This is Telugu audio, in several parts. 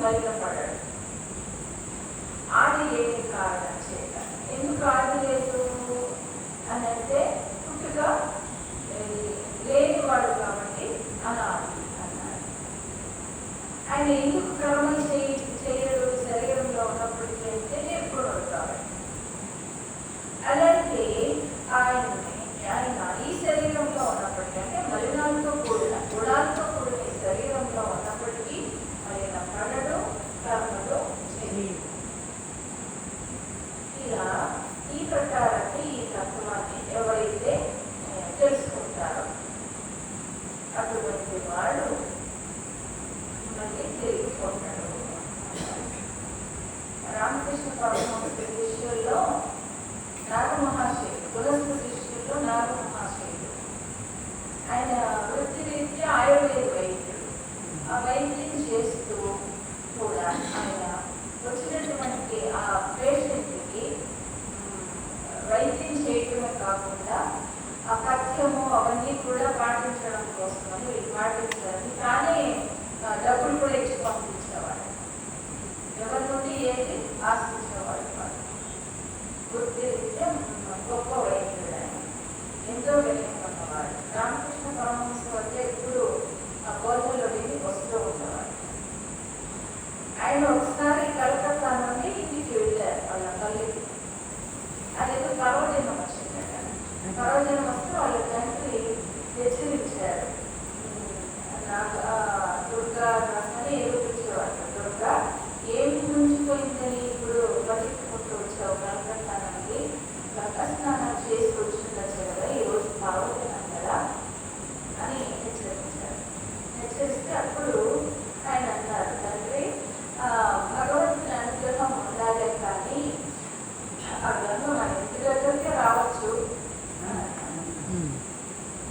బయటపడాడు. ఆది లేని కారణం చేత. ఎందుకు ఆది లేదు అని అంటే పుట్టుగా లేనివాడు కాబట్టి అనాది అన్నాడు. ఆయన ఎందుకు క్రమం చేయడు శరీరంలో ఉన్నప్పటికీ అంటే నేర్పుకున్నాడు కాబట్టి. అలాంటి ఆయన ఈ శరీరంలో ఉన్నప్పటికీ అంటే మలినాలతో కూడిన గుణాలతో కూడిన ఈ శరీరంలో ఉన్నప్పటికీ ఆయన పడడు, కర్మలు చేయడు. ఇలా ఈ ప్రకారాన్ని ఈ తత్వాన్ని ఎవరైతే తెలుసుకుంటారో అటువంటి వాడు మళ్ళీ తిరిగి పొందడు. రామకృష్ణ పరమహంస శిష్యుల్లో నాగమహాశయుడు, పులస్త శిష్యుల్లో నాగమహాశయుడు. ఆయన వృత్తిరీత్యా ఆయుర్వేద వైద్యుడు. ఆ వైద్యం చేస్తూ కూడా ఆయన వచ్చినటువంటి ఆ పేషెంట్కి వైద్యం చేయటమే కాకుండా ఆ పథ్యము అవన్నీ కూడా పాటించడం కోసమని వీళ్ళు పాటించాలని తానే డబ్బులు కూడా ఇచ్చి పంపించేవాడు. ఎవరి నుండి ఏది ఆశించేవాడు కాదు. వృత్తిరీత్యా గొప్ప వైద్యుడు ఆయన, ఎంతో వెలిగినవాడు. రామకృష్ణ పరమహంస వద్ద ఎప్పుడు ఆ బోధనలో వెళ్ళి వస్తూ ఉండేవాడు. ఆయన ఒకసారి కలకత్తా నుండి ఇంటికి వెళ్ళారు వాళ్ళ తల్లికి. అదేదో పర్వదినం వచ్చిందట. పర్వదినం వస్తే వాళ్ళ తండ్రి హెచ్చరించారు. దుర్గా రసమని ఏదో పిలిచేవాడు. దుర్గా ఏమి ముంచిపోయిందని ఇప్పుడు బతికుంటూ వచ్చావు కలకత్తా నుండి, గంగా స్నానం చేసి వచ్చిండొచ్చు కదా, ఈరోజు పర్వదినం కదా అని హెచ్చరించారు. హెచ్చరిస్తే అప్పుడు ఆయన అన్నారు, తండ్రి భగవంతుని అనుగ్రహం ఉండాలే కానీ ఆ గంగ మన ఇంటి దగ్గరికి రావచ్చు.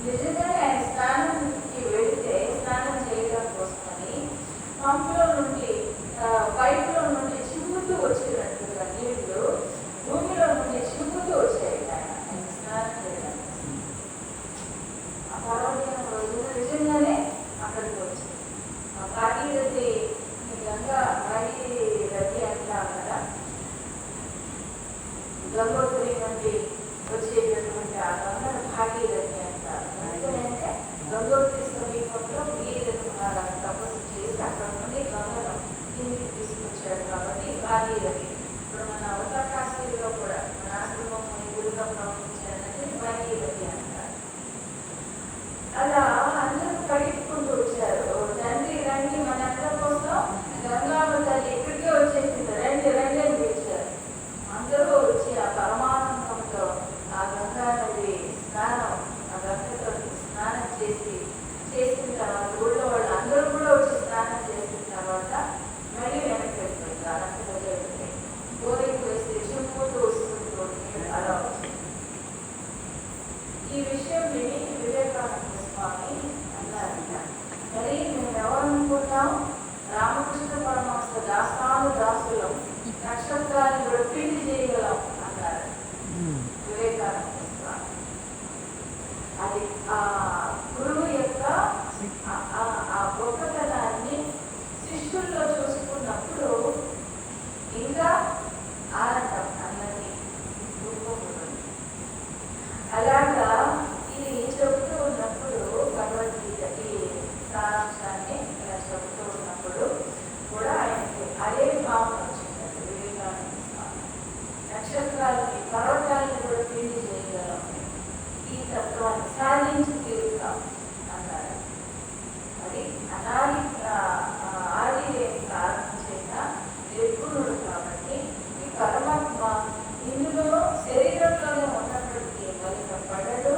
నిజంగానే ఆయన స్నానంకి వెళితే స్నానం చేయడం కోసమని పంపులో నుండి పైపులో నుండి చిమ్ముతూ వచ్చేటట్టుగా నీళ్లు భూమిలో నుండి చిమ్ముతూ వచ్చాయి ఆయన స్నానం చేయడం. ఆ పర్వదినం రోజున నిజంగానే అక్కడికి వచ్చింది. భాగీరథి గంగా భాగీరథి అంటాం కదా, గంగోత్రి నుండి వచ్చేటటువంటి ఆ గంగను భాగీరథి అంటారు. ఎందుకంటే గంగోత్రి సమీపంలో భగీరథి తపస్సు చేసి అక్కడ నుండి గంగను కిందికి తీసుకొచ్చాడు కాబట్టి భాగీరథి. ఇప్పుడు మన ఉత్తరకాశీలో కూడా మన ఆశ్రమం గుడిగా ప్రవహించారంటే భాగీరథి అంటారు. అలా అందరూ పరిగెత్తుకుంటూ వచ్చారు. తండ్రి రండి, మనందరి కోసం గంగామ తల్లి ఇక్కడికే వచ్చేసింది, రండి రండి అని పిలిచారు. అందరూ వచ్చి ఆ పరమానందంతో ఆ గంగా నది స్నానం, ఆ గంగతో స్నానం చేసిన తర్వాత ఊళ్ళో వాళ్ళు అందరూ కూడా వచ్చి స్నానం చేసిన తర్వాత మళ్ళీ వెనక్కి వెళ్ళిపోయింది. అనంత వెళ్ళిపోయి గోరికి వేసి చిమ్ముతూ వస్తుంటూ అలా వచ్చింది. ఈ విషయం విని వివేకానంద స్వామి అన్నారంట, మరి మేము ఎవరనుకుంటాం, రామకృష్ణ పరమహంస దాసులం, నక్షత్రాన్ని కూడా పిండి చేయగలం అన్నారు వివేకానంద స్వామి. అది ఆ గురువు యొక్క ఆ గొప్పతనాన్ని శిష్యుల్లో చూసుకున్నప్పుడు ఇంకా ఆనందం అన్నది గుర్తుకుంటుంది. అలాగా ఇది చెబుతూ ఉన్నప్పుడు భగవద్గీతకి సారాంశాన్ని ఇలా చెబుతూ ఉన్నప్పుడు కూడా ఆయనకి అదే భావన వచ్చిందండి వివేకానంద స్వామి. నక్షత్రాలని పర్వతాలను కూడా పిండి చేయగలం, ఈ తత్వాన్ని సాధించి తీరుతాం అన్నారు. అది అనాది ఆది లేని కారణం చేత నిర్గుణుడు కాబట్టి ఈ పరమాత్మ ఇందులో శరీరంలోనే ఉన్నప్పటికీ బయటపడడు,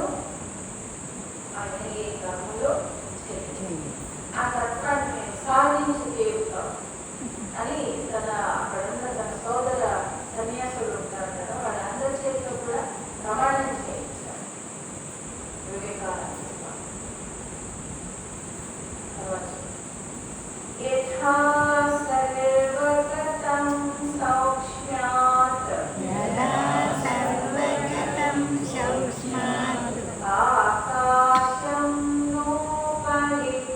ఆయన ఏ క్రమంలో ఆ తత్వాన్ని నేను సాధించి తీరుతాం అని అక్కడున్న తన సోదర సన్యాసులు ఉంటారు కదా, వాళ్ళందరి చేతిలో కూడా ప్రమాణం చేయించారు వివేకానంద స్వామి. యథా సర్వగతం సౌక్ష్మ్యాత్ ఆకాశం నోపలిప్యతే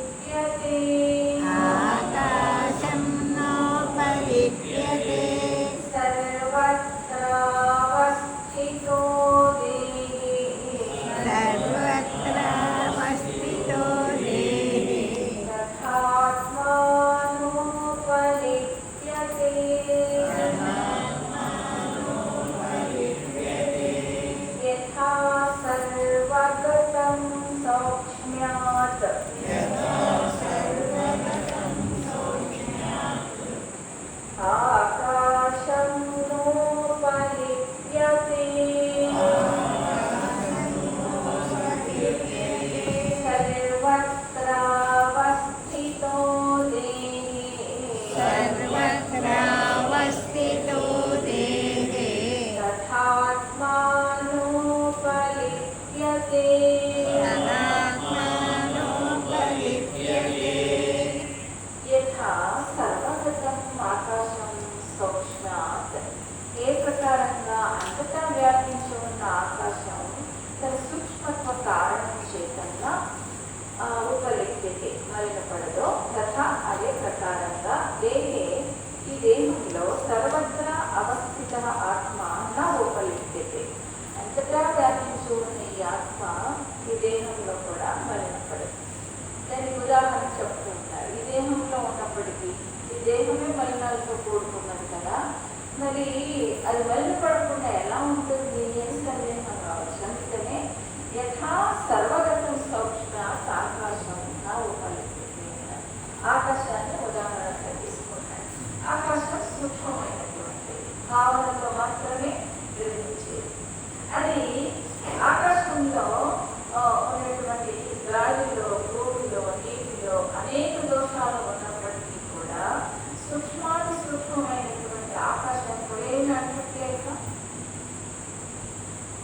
సర్వగతం ఆకాశం సౌక్ష్మ్యాత్, ఏ ప్రకారంగా అంతటా వ్యాపించి ఉన్న ఆకాశం తన సూక్ష్మత్వ కారణం చేతంగా ఉపలిప్యతే మలినపడదో తథా అదే ప్రకారంగా దేహే ఈ దేహంలో సర్వత్ర అవస్థిత ఆత్మ నా ఉపలిప్యతే, అంతటా వ్యాపించి ఉన్న ఈ ఆత్మ ఈ దేహంలో కూడా మలినపడదు. దానికి ఉదాహరణ చెప్తూ ఉంటారు. ఈ దేహంలో ఉన్నప్పటికీ ఈ దేహమే మలినాలతో కూడుకున్నది కదా, మరి అది మలినపడకుండా ఎలా ఉంటుంది అని సందేహం రావచ్చు. అందుకనే యథా సర్వగతం సౌక్ష్మ ఆకాశం నా ఉపలిప్యతే, ఆకాశాన్ని ఉదాహరణగా తీసుకుంటాను. ఆకాశం సూక్ష్మమైనటువంటి భావనతో మాత్రమే గ్రహించేది. అది